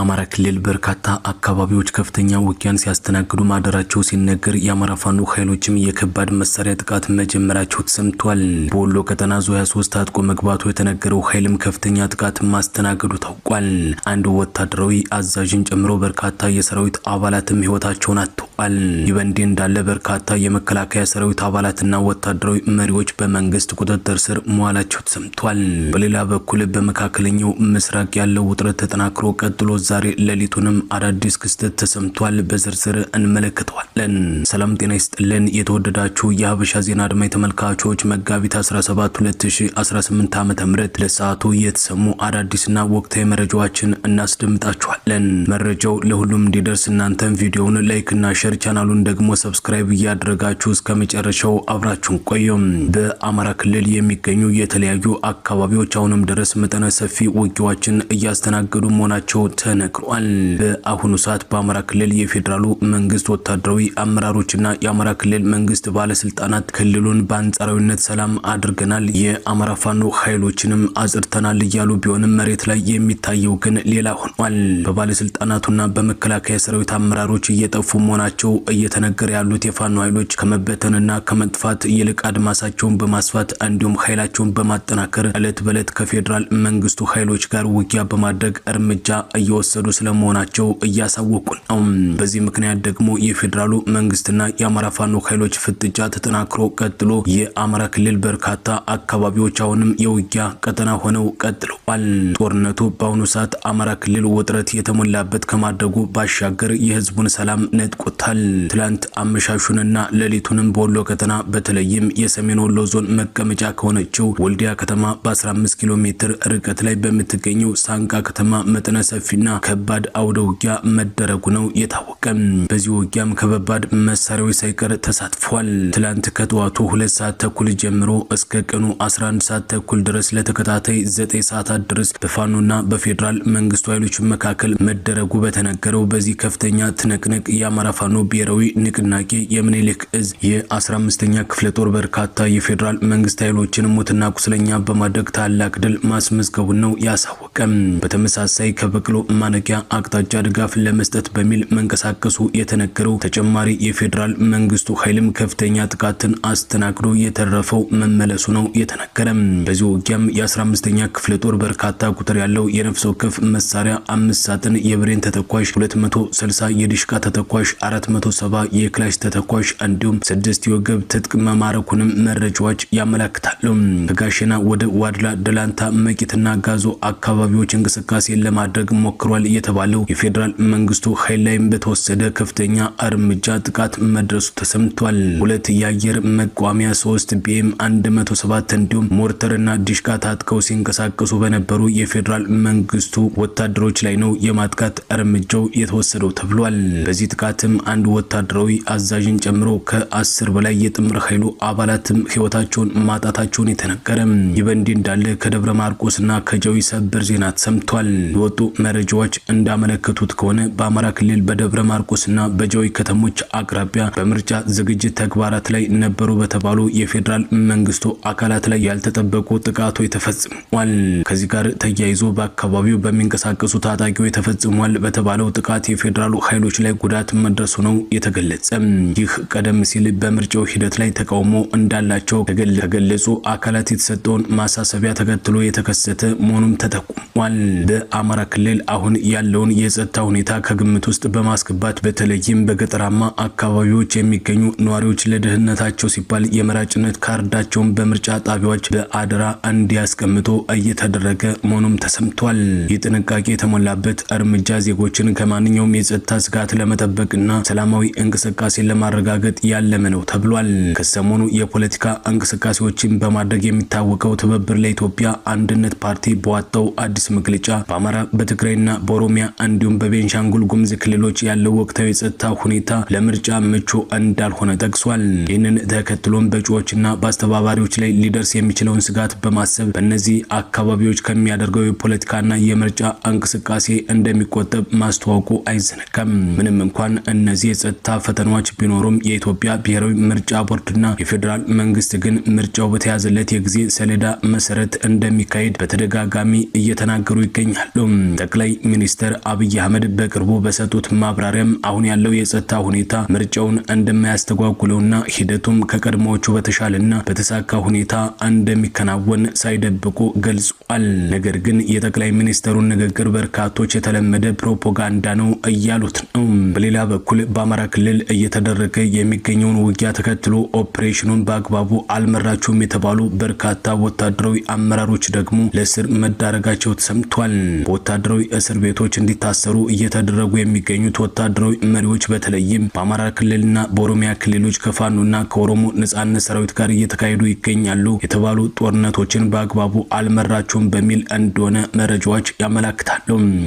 በአማራ ክልል በርካታ አካባቢዎች ከፍተኛ ውጊያን ሲያስተናግዱ ማደራቸው ሲነገር የአማራ ፋኖ ኃይሎችም የከባድ መሳሪያ ጥቃት መጀመራቸው ተሰምቷል። በወሎ ቀጠና ዙ 23 ታጥቆ መግባቱ የተነገረው ኃይልም ከፍተኛ ጥቃት ማስተናገዱ ታውቋል። አንድ ወታደራዊ አዛዥን ጨምሮ በርካታ የሰራዊት አባላትም ህይወታቸውን አጥተዋል። ይህ በእንዲህ እንዳለ በርካታ የመከላከያ ሰራዊት አባላትና ወታደራዊ መሪዎች በመንግስት ቁጥጥር ስር መዋላቸው ተሰምቷል። በሌላ በኩል በመካከለኛው ምስራቅ ያለው ውጥረት ተጠናክሮ ቀጥሎ ዛሬ ሌሊቱንም አዳዲስ ክስተት ተሰምቷል። በዝርዝር እንመለከተዋለን። ሰላም ጤና ይስጥልን የተወደዳችሁ የሀበሻ ዜና አድማጭ ተመልካቾች መጋቢት 17 2018 ዓ.ም ለሰዓቱ የተሰሙ አዳዲስና ወቅታዊ መረጃዎችን እናስደምጣችኋለን። መረጃው ለሁሉም እንዲደርስ እናንተም ቪዲዮውን ላይክ እና ሼር ቻናሉን ደግሞ ሰብስክራይብ እያደረጋችሁ እስከ መጨረሻው አብራችሁን ቆዩም። በአማራ ክልል የሚገኙ የተለያዩ አካባቢዎች አሁንም ድረስ መጠነ ሰፊ ውጊያዎችን እያስተናገዱ መሆናቸው ተነግሯል። በአሁኑ ሰዓት በአማራ ክልል የፌዴራሉ መንግስት ወታደራዊ አመራሮችና የአማራ ክልል መንግስት ባለስልጣናት ክልሉን በአንጻራዊነት ሰላም አድርገናል፣ የአማራ ፋኖ ኃይሎችንም አጽድተናል እያሉ ቢሆንም መሬት ላይ የሚታየው ግን ሌላ ሆኗል። በባለስልጣናቱና በመከላከያ ሰራዊት አመራሮች እየጠፉ መሆናቸው እየተነገረ ያሉት የፋኖ ኃይሎች ከመበተንና ከመጥፋት ይልቅ አድማሳቸውን በማስፋት እንዲሁም ኃይላቸውን በማጠናከር ዕለት በዕለት ከፌዴራል መንግስቱ ኃይሎች ጋር ውጊያ በማድረግ እርምጃ እየወሰዱ ስለመሆናቸው እያሳወቁ ነው። በዚህ ምክንያት ደግሞ የፌዴራሉ መንግስትና የአማራ ፋኖ ኃይሎች ፍጥጫ ተጠናክሮ ቀጥሎ የአማራ ክልል በርካታ አካባቢዎች አሁንም የውጊያ ቀጠና ሆነው ቀጥለዋል። ጦርነቱ በአሁኑ ሰዓት አማራ ክልል ውጥረት የተሞላበት ከማድረጉ ባሻገር የህዝቡን ሰላም ነጥቆታል። ትላንት አመሻሹንና ሌሊቱንም በወሎ ቀጠና በተለይም የሰሜን ወሎ ዞን መቀመጫ ከሆነችው ወልዲያ ከተማ በ15 ኪሎ ሜትር ርቀት ላይ በምትገኘው ሳንቃ ከተማ መጠነ ሰፊና ከባድ አውደ ውጊያ መደረጉ ነው የታወቀ። በዚህ ውጊያም ከባድ መሳሪያዎች ሳይቀር ተሳትፏል። ትላንት ከጠዋቱ 2 ሰዓት ተኩል ጀምሮ እስከ ቀኑ 11 ሰዓት ተኩል ድረስ ለተከታታይ 9 ሰዓታት ድረስ በፋኖና በፌዴራል መንግስቱ ኃይሎች መካከል መደረጉ በተነገረው በዚህ ከፍተኛ ትንቅንቅ የአማራ ፋኖ ብሔራዊ ንቅናቄ የምኒልክ እዝ የ15ኛ ክፍለ ጦር በርካታ የፌዴራል መንግስት ኃይሎችን ሙትና ቁስለኛ በማድረግ ታላቅ ድል ማስመዝገቡ ነው ያሳወቀ። በተመሳሳይ ከበቅሎ ማነቂያ አቅጣጫ ድጋፍ ለመስጠት በሚል መንቀሳቀሱ የተነገረው ተጨማሪ የፌዴራል መንግስቱ ኃይልም ከፍተኛ ጥቃትን አስተናግዶ የተረፈው መመለሱ ነው የተነገረ። በዚህ ውጊያም የ15ኛ ክፍለ ጦር በርካታ ቁጥር ያለው የነፍስ ወከፍ መሳሪያ 5 ሳጥን የብሬን ተተኳሽ፣ 260 የዲሽቃ ተተኳሽ፣ 470 የክላሽ ተተኳሽ እንዲሁም 6 የወገብ ትጥቅ መማረኩንም መረጃዎች ያመለክታሉ። ከጋሸና ወደ ዋድላ፣ ደላንታ፣ መቂትና ጋዞ አካባቢዎች እንቅስቃሴ ለማድረግ ሞክሯል የተባለው የፌዴራል መንግስቱ ኃይል ላይም በተወሰደ ከፍተኛ እርምጃ ጥቃት መድረሱ ተሰምቷል። 2 የአየር መቋሚያ፣ 3 ቢኤም 107 እንዲሁም ሞርተርና ዲሽቃ ታጥቀው ሲንቀሳቀሱ በነበሩ የፌዴራል መንግስቱ ወታደሮች ላይ ነው የማጥቃት እርምጃው የተወሰደው ተብሏል። በዚህ ጥቃትም አንድ ወታደራዊ አዛዥን ጨምሮ ከ10 በላይ የጥምር ኃይሉ አባላትም ህይወታቸውን ማጣታቸውን የተነገረ። ይህ በእንዲህ እንዳለ ከደብረ ማርቆስና ከጃዊ ሰበር ዜና ተሰምቷል። የወጡ መረጃዎች እንዳመለከቱት ከሆነ በአማራ ክልል በደብረ ማርቆስና በጃዊ ከተሞች አቅራቢያ በምርጫ ዝግጅት ተግባራት ላይ ነበሩ በተባሉ የፌዴራል መንግስቱ አካላት ላይ ያልተጠበቁ ጥቃቶች ተፈጽመዋል። ከዚህ ጋር ተያይዞ በአካባቢው በሚንቀሳቀሱ ታጣቂዎች ተፈጽሟል በተባለው ጥቃት የፌዴራሉ ኃይሎች ላይ ጉዳት መድረሱ ነው የተገለጸ። ይህ ቀደም ሲል በምርጫው ሂደት ላይ ተቃውሞ እንዳላቸው ከገለጹ አካላት የተሰጠውን ማሳሰቢያ ተከትሎ የተከሰተ መሆኑም ተጠቁሟል። በአማራ ክልል አሁን ያለውን የጸጥታ ሁኔታ ከግምት ውስጥ በማስገባት በተለይም በገጠራማ አካባቢዎች የሚገኙ ነዋሪዎች ለደህንነታቸው ሲባል የመራጭነት ካርዳቸውን በምርጫ ጣቢያዎች በአደራ እንዲያስቀምጡ እየተደረገ መሆኑም ተሰምቷል። የጥንቃቄ የተሞላበት እርምጃ ዜጎችን ከማንኛውም የጸጥታ ስጋት ለመጠበቅና ሰላማዊ እንቅስቃሴን ለማረጋገጥ ያለመ ነው ተብሏል። ከሰሞኑ የፖለቲካ እንቅስቃሴዎችን በማድረግ የሚታወቀው ትብብር ለኢትዮጵያ አንድነት ፓርቲ በዋጣው አዲስ መግለጫ በአማራ በትግራይና በኦሮሚያ እንዲሁም በቤንሻንጉል ጉሙዝ ክልሎች ያለው ወቅታዊ የጸጥታ ሁኔታ ለምርጫ ምቹ እንዳልሆነ ጠቅሷል። ይህንን ተከትሎም በእጩዎችና በአስተባባሪዎች ላይ ሊደርስ የሚችለውን ስጋት በማሰብ በእነዚህ አካባቢዎች ከሚያደርገው የፖለቲካና የምርጫ እንቅስቃሴ እንደሚቆጠብ ማስተዋወቁ አይዘነጋም። ምንም እንኳን እነዚህ የጸጥታ ፈተናዎች ቢኖሩም የኢትዮጵያ ብሔራዊ ምርጫ ቦርድና የፌዴራል መንግስት ግን ምርጫው በተያዘለት የጊዜ ሰሌዳ መሰረት እንደሚካሄድ በተደጋጋሚ እየተናገሩ ይገኛሉ። ጠቅላይ ሚኒስትር አብይ አህመድ በቅርቡ በሰጡት ማብራሪያም አሁን ያለው የጸጥታ ሁኔታ ምርጫውን እንደማያስተጓጉለውና ሂደቱም ከቀድሞዎቹ በተሻለና በተሳካ ሁኔታ እንደሚከናወን ሳይደብቁ ገልጿል። ነገር ግን የጠቅላይ ሚኒስትሩን ንግግር በርካቶች የተለመደ ፕሮፓጋንዳ ነው እያሉት ነው። በሌላ በኩል በአማራ ክልል እየተደረገ የሚገኘውን ውጊያ ተከትሎ ኦፕሬሽኑን በአግባቡ አልመራቸውም የተባሉ በርካታ ወታደራዊ አመራሮች ደግሞ ለእስር መዳረጋቸው ተሰምቷል። በወታደራዊ እስር ቤቶች እንዲታሰሩ እየተደረጉ የሚገኙት ወታደራዊ መሪዎች በተለይም በአማራ ክልልና በኦሮሚያ ክልሎች ከፋኖና ከኦሮሞ ነጻነት ሰራዊት ጋር እየተካሄዱ ይገኛሉ የተባሉ ጦርነቶችን በአግባቡ አልመራቸውም በሚል እንደሆነ መረጃዎች ያመለክታሉ።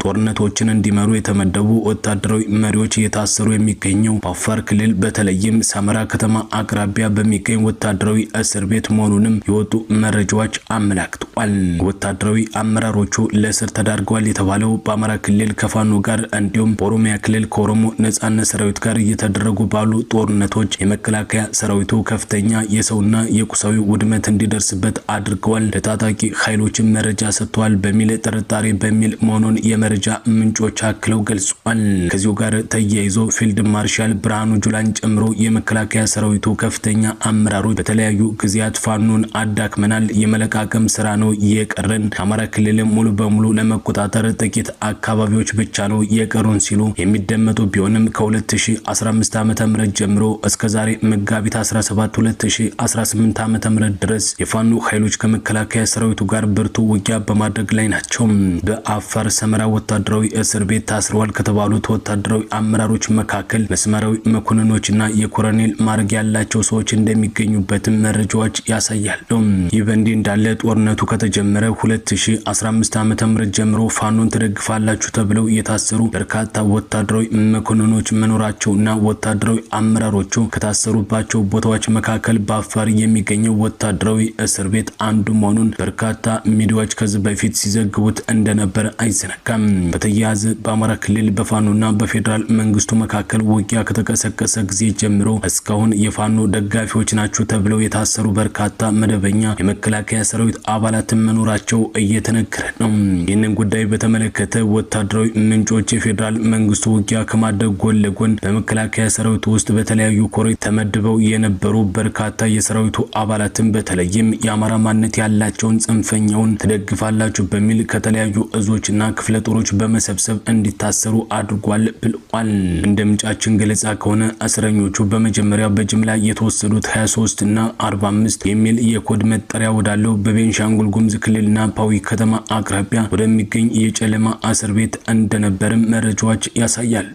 ጦርነቶችን እንዲመሩ የተመደቡ ወታደራዊ መሪዎች እየታሰሩ የሚገኘው በአፋር ክልል በተለይም ሰመራ ከተማ አቅራቢያ በሚገኝ ወታደራዊ እስር ቤት መሆኑንም የወጡ መረጃዎች አመላክተዋል። ወታደራዊ አመራሮቹ ለእስር ተዳርገዋል የተባለው በአማራ ክልል ከፋኖ ጋር እንዲሁም በኦሮሚያ ክልል ከኦሮሞ ነጻነት ሰራዊት ጋር እየተደረጉ ባሉ ጦርነቶች የመከላከያ ሰራዊቱ ከፍተኛ የሰውና የቁሳዊ ውድመት እንዲደርስበት አድርገዋል፣ ለታጣቂ ኃይሎችን መረጃ ሰጥተዋል በሚል ጥርጣሬ በሚል መሆኑን የመረጃ ምንጮች አክለው ገልጿል። ከዚሁ ጋር ተያይዞ ፊልድ ማርሻል ብርሃኑ ጁላን ጨምሮ የመከላከያ ሰራዊቱ ከፍተኛ አመራሮች በተለያዩ ጊዜያት ፋኖን አዳክመናል፣ የመለቃቀም ስራ ነው የቀረን፣ አማራ ክልል ሙሉ በሙሉ ለመቆጣጠር ጥቂት አካባቢዎች ብቻ ነው የቀሩን ሲሉ የሚደመጡ ቢሆንም ከ2015 ዓ.ም ጀምሮ እስከ ዛሬ መጋቢት 17 2018 ዓ.ም ድረስ የፋኖ ኃይሎች ከመከላከያ ሰራዊቱ ጋር ብርቱ ውጊያ በማድረግ ላይ ናቸው። በአፋር ሰመራ ወታደራዊ እስር ቤት ታስረዋል ከተባሉት ወታደራዊ አመራሮች መካከል መስመራዊ መኮንኖችና የኮሎኔል ማዕረግ ያላቸው ሰዎች እንደሚገኙበትም መረጃዎች ያሳያሉ። ይህ በእንዲህ እንዳለ ጦርነቱ ከተጀመረ 2015 ዓ.ም ጀምሮ ፋኖን ትደግፋላችሁ ተብለው የታሰሩ በርካታ ወታደራዊ መኮንኖች መኖራቸውና ወታደራዊ አመራሮቹ ከታሰሩባቸው ቦታዎች መካከል በአፋር የሚገኘው ወታደራዊ እስር ቤት አንዱ መሆኑን በርካታ ሚዲያዎች ከዚህ በፊት ሲዘግቡት እንደነበር አይዘነጋም። በተያያዘ በአማራ ክልል በፋኖና በፌዴራል መንግስቱ መካከል ውጊያ ከተቀሰቀሰ ጊዜ ጀምሮ እስካሁን የፋኖ ደጋፊዎች ናቸው ተብለው የታሰሩ በርካታ መደበኛ የመከላከያ ሰራዊት አባላትን መኖራቸው እየተነገረ ነው። ይህንን ጉዳይ በተመለከተ ወታደራዊ ምንጮች የፌዴራል መንግስቱ ውጊያ ከማድረግ ጎን ለጎን በመከላከያ ሰራዊቱ ውስጥ በተለያዩ ኮሮች ተመድበው የነበሩ በርካታ የሰራዊቱ አባላትን በተለይም የአማራ ማንነት ያላቸውን ጽንፈኛውን ትደግፋላችሁ በሚል ከተለያዩ እዞችና ክፍለ ጦሮች በመሰብሰብ እንዲታሰሩ አድርጓል ብለዋል። እንደ ምንጫችን ገለጻ ከሆነ እስረኞቹ በመጀመሪያ በጅምላ የተወሰዱት 23 እና 45 የሚል የኮድ መጠሪያ ወዳለው በቤንሻንጉል ጉሙዝ ክልልና ፓዊ ከተማ አቅራቢያ ወደሚገኝ የጨለማ እስር ቤት እንደነበርም መረጃዎች ያሳያሉ።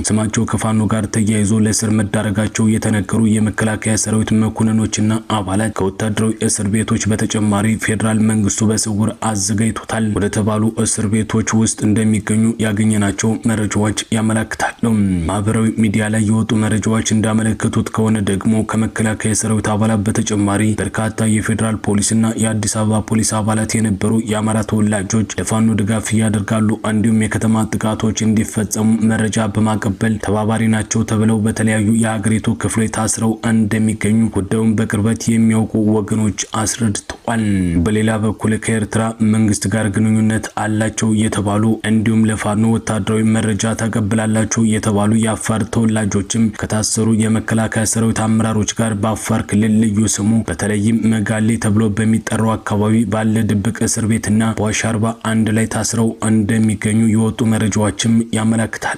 ስማቸው ከፋኖ ጋር ተያይዞ ለእስር መዳረጋቸው የተነገሩ የመከላከያ ሰራዊት መኮንኖችና አባላት ከወታደራዊ እስር ቤቶች በተጨማሪ ፌዴራል መንግስቱ በስውር አዘጋጅቶታል ወደ ተባሉ እስር ቤቶች ውስጥ እንደሚገኙ ያገኘናቸው መረጃዎች ያመለክታሉ። ማህበራዊ ሚዲያ ላይ የወጡ መረጃዎች እንዳመለከቱት ከሆነ ደግሞ ከመከላከያ ሰራዊት አባላት በተጨማሪ በርካታ የፌዴራል ፖሊስና የአዲስ አበባ ፖሊስ አባላት የነበሩ የአማራ ተወላጆች ለፋኖ ድጋፍ ያደርጋሉ እንዲሁም የከተማ ጥቃቶች እንዲፈጸሙ መረጃ በማቀበል ተባባሪ ናቸው ተብለው በተለያዩ የሀገሪቱ ክፍሎች ታስረው እንደሚገኙ ጉዳዩን በቅርበት የሚያውቁ ወገኖች አስረድተዋል። በሌላ በኩል ከኤርትራ መንግስት ጋር ግንኙነት አላቸው የተባሉ እንዲሁም ለፋኖ ወታደራዊ መረጃ ተቀብላላችሁ የተባሉ የአፋር ተወላጆችም ከታሰሩ የመከላከያ ሰራዊት አመራሮች ጋር በአፋር ክልል ልዩ ስሙ በተለይም መጋሌ ተብሎ በሚጠራው አካባቢ ባለ ድብቅ እስር ቤትና በዋሻ አርባ አንድ ላይ ታስረው እንደሚገኙ የወጡ መረጃዎችም ያመለክታሉ።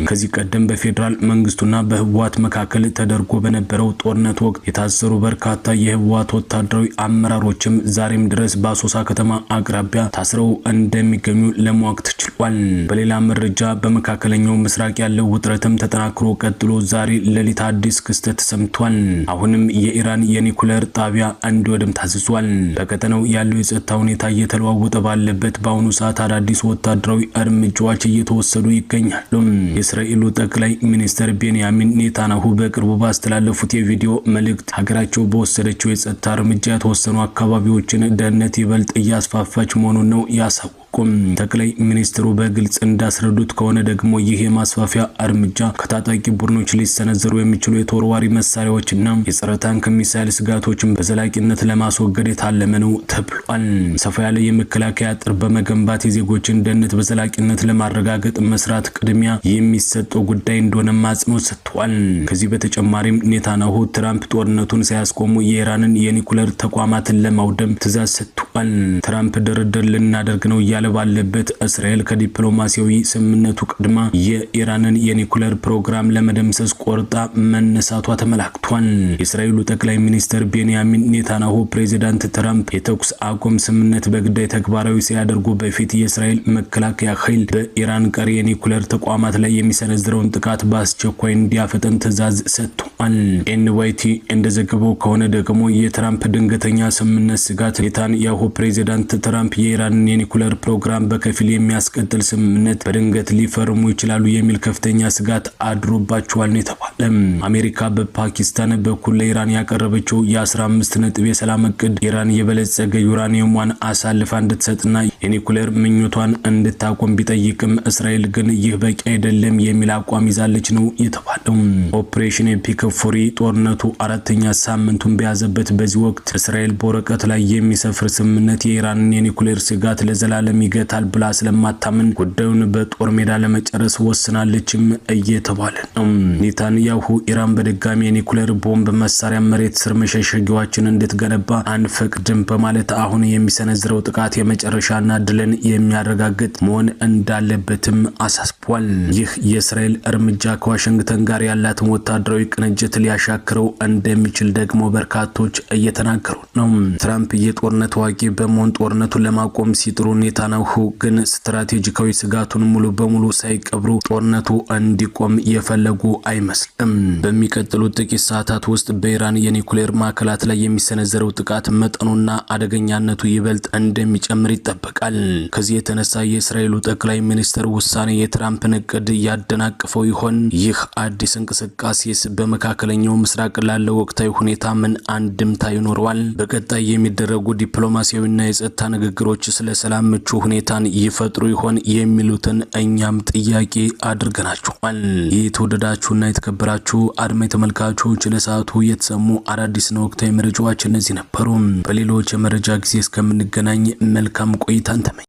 ከዚህ ቀደም በፌዴራል መንግስቱና በህወሓት መካከል ተደርጎ በነበረው ጦርነት ወቅት የታሰሩ በርካታ የህወሓት ወታደራዊ አመራሮችም ዛሬም ድረስ በአሶሳ ከተማ አቅራቢያ ታስረው እንደሚገኙ ለማወቅ ተችሏል። በሌላ መረጃ በመካከለኛው ምስራቅ ያለው ውጥረትም ተጠናክሮ ቀጥሎ ዛሬ ሌሊት አዲስ ክስተት ሰምቷል። አሁንም የኢራን የኒኩሌር ጣቢያ እንዲወድም ታዝዟል። በቀጠናው ያለው የጸጥታ ሁኔታ እየተለዋወጠ ባለበት በአሁኑ ሰዓት አዳዲስ ወታደራዊ እርምጃዎች እየተወሰዱ ይገኛሉ። የእስራኤሉ ጠቅላይ ሚኒስትር ቤንያሚን ኔታንያሁ በቅርቡ ባስተላለፉት የቪዲዮ መልእክት ሀገራቸው በወሰደችው የጸጥታ እርምጃ የተወሰኑ አካባቢዎችን ደህንነት ይበልጥ እያስፋፋች መሆኑን ነው ያሳወቁት። አልጠየቁም። ጠቅላይ ሚኒስትሩ በግልጽ እንዳስረዱት ከሆነ ደግሞ ይህ የማስፋፊያ እርምጃ ከታጣቂ ቡድኖች ሊሰነዘሩ የሚችሉ የተወርዋሪ መሳሪያዎችና የጸረ ታንክ ሚሳይል ስጋቶችን በዘላቂነት ለማስወገድ የታለመ ነው ተብሏል። ሰፋ ያለ የመከላከያ አጥር በመገንባት የዜጎችን ደህንነት በዘላቂነት ለማረጋገጥ መስራት ቅድሚያ የሚሰጠው ጉዳይ እንደሆነ አጽንኦት ሰጥቷል። ከዚህ በተጨማሪም ኔታንያሁ ትራምፕ ጦርነቱን ሳያስቆሙ የኢራንን የኒኩሌር ተቋማትን ለማውደም ትዕዛዝ ሰጥቷል። ትራምፕ ድርድር ልናደርግ ነው እያለ ባለበት እስራኤል ከዲፕሎማሲያዊ ስምምነቱ ቀድማ የኢራንን የኒኩሌር ፕሮግራም ለመደምሰስ ቆርጣ መነሳቷ ተመላክቷል። የእስራኤሉ ጠቅላይ ሚኒስትር ቤንያሚን ኔታንያሁ ፕሬዚዳንት ትራምፕ የተኩስ አቁም ስምምነት በግዳይ ተግባራዊ ሲያደርጉ በፊት የእስራኤል መከላከያ ኃይል በኢራን ቀሪ የኒኩሌር ተቋማት ላይ የሚሰነዝረውን ጥቃት በአስቸኳይ እንዲያፈጥን ትዕዛዝ ሰጥቷል። ኤንዋይቲ እንደዘገበው ከሆነ ደግሞ የትራምፕ ድንገተኛ ስምምነት ስጋት ኔታንያሁ ፕሬዚዳንት ትራምፕ የኢራንን የኒኩሌር ፕሮግራም በከፊል የሚያስቀጥል ስምምነት በድንገት ሊፈርሙ ይችላሉ የሚል ከፍተኛ ስጋት አድሮባቸዋል ነው የተባለ። አሜሪካ በፓኪስታን በኩል ለኢራን ያቀረበችው የ15 ነጥብ የሰላም እቅድ ኢራን የበለጸገ ዩራኒየሟን አሳልፋ እንድትሰጥና የኒኩሌር ምኞቷን እንድታቆም ቢጠይቅም እስራኤል ግን ይህ በቂ አይደለም የሚል አቋም ይዛለች ነው የተባለው። ኦፕሬሽን ኤፒክ ፉሪ ጦርነቱ አራተኛ ሳምንቱን በያዘበት በዚህ ወቅት እስራኤል በወረቀት ላይ የሚሰፍር ስምምነት የኢራንን የኒኩሌር ስጋት ለዘላለም ይገታል ብላ ስለማታምን ጉዳዩን በጦር ሜዳ ለመጨረስ ወስናለችም እየተባለ ነው። ኔታንያሁ ኢራን በድጋሚ የኒኩሌር ቦምብ መሳሪያ መሬት ስር መሸሸጊያዎችን እንድትገነባ አንፈቅድም በማለት አሁን የሚሰነዝረው ጥቃት የመጨረሻና ድልን የሚያረጋግጥ መሆን እንዳለበትም አሳስቧል። ይህ የእስራኤል እርምጃ ከዋሽንግተን ጋር ያላትን ወታደራዊ ቅንጅት ሊያሻክረው እንደሚችል ደግሞ በርካቶች እየተናገሩ ነው። ትራምፕ የጦርነት አዋቂ በመሆን ጦርነቱን ለማቆም ሲጥሩ፣ ኔታንያሁ ግን ስትራቴጂካዊ ስጋቱን ሙሉ በሙሉ ሳይቀብሩ ጦርነቱ እንዲቆም የፈለጉ አይመስልም። በሚቀጥሉት ጥቂት ሰዓታት ውስጥ በኢራን የኒኩሌር ማዕከላት ላይ የሚሰነዘረው ጥቃት መጠኑና አደገኛነቱ ይበልጥ እንደሚጨምር ይጠበቃል። ከዚህ የተነሳ የእስራኤሉ ጠቅላይ ሚኒስትር ውሳኔ የትራምፕን እቅድ ያደናቅፈው ይሆን? ይህ አዲስ እንቅስቃሴስ በመካከለኛው ምስራቅ ላለው ወቅታዊ ሁኔታ ምን አንድምታ ይኖረዋል? በቀጣይ የሚደረጉ ዲፕሎማሲያዊና የጸጥታ ንግግሮች ስለ ሰላም ምቹ ሁኔታን ይፈጥሩ ይሆን የሚሉትን እኛም ጥያቄ አድርገናችኋል። የተወደዳችሁና የተከበራችሁ አድማጭ ተመልካቾች ለሰዓቱ የተሰሙ አዳዲስና ወቅታዊ መረጃዎች እነዚህ ነበሩ። በሌሎች የመረጃ ጊዜ እስከምንገናኝ መልካም ቆይታን ተመኘን።